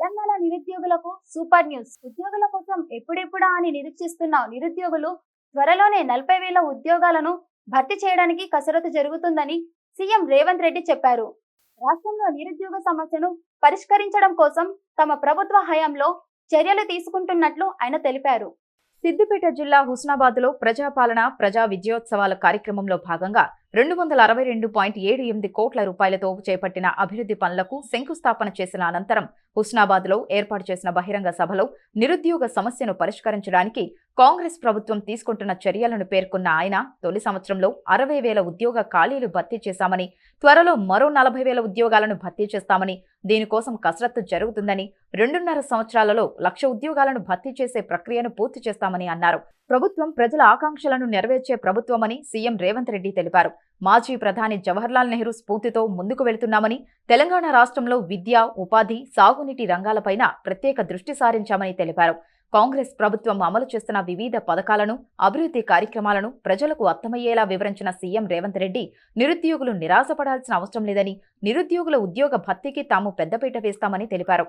తెలంగాణ నిరుద్యోగులకు super news. ఉద్యోగుల కోసం ఎప్పుడెప్పుడా అని నిరీక్షిస్తున్న నిరుద్యోగులు త్వరలోనే 40,000 ఉద్యోగాలను భర్తీ చేయడానికి కసరత్తు జరుగుతుందని సీఎం రేవంత్ రెడ్డి చెప్పారు. రాష్ట్రంలో నిరుద్యోగ సమస్యను పరిష్కరించడం కోసం తమ ప్రభుత్వ హయాంలో చర్యలు తీసుకుంటున్నట్లు ఆయన తెలిపారు. సిద్దిపేట జిల్లా హుస్నాబాద్లో ప్రజాపాలన ప్రజా విజయోత్సవాల కార్యక్రమంలో భాగంగా 262.78 కోట్ల రూపాయలతో చేపట్టిన అభివృద్ధి పనులకు శంకుస్థాపన చేసిన అనంతరం హుస్నాబాద్లో ఏర్పాటు చేసిన బహిరంగ సభలో నిరుద్యోగ సమస్యను పరిష్కరించడానికి కాంగ్రెస్ ప్రభుత్వం తీసుకుంటున్న చర్యలను పేర్కొన్న ఆయన తొలి సంవత్సరంలో 60,000 ఉద్యోగ ఖాళీలు భర్తీ చేశామని, త్వరలో మరో 40,000 ఉద్యోగాలను భర్తీ చేస్తామని, దీనికోసం కసరత్తు జరుగుతుందని, 2.5 సంవత్సరాలలో 1,00,000 ఉద్యోగాలను భర్తీ చేసే ప్రక్రియను పూర్తి చేస్తామని అన్నారు. ప్రభుత్వం ప్రజల ఆకాంక్షలను నెరవేర్చే ప్రభుత్వమని సీఎం రేవంత్ రెడ్డి తెలిపారు. మాజీ ప్రధాని జవహర్లాల్ నెహ్రూ స్ఫూర్తితో ముందుకు వెళుతున్నామని, తెలంగాణ రాష్ట్రంలో విద్య, ఉపాధి, సాగునీటి రంగాలపైన ప్రత్యేక దృష్టి సారించామని తెలిపారు. కాంగ్రెస్ ప్రభుత్వం అమలు చేస్తున్న వివిధ పథకాలను, అభివృద్ధి కార్యక్రమాలను ప్రజలకు అర్థమయ్యేలా వివరించిన సీఎం రేవంత్ రెడ్డి నిరుద్యోగులు నిరాశపడాల్సిన అవసరం లేదని, నిరుద్యోగుల ఉద్యోగ భర్తీకి తాము పెద్దపీట వేస్తామని తెలిపారు.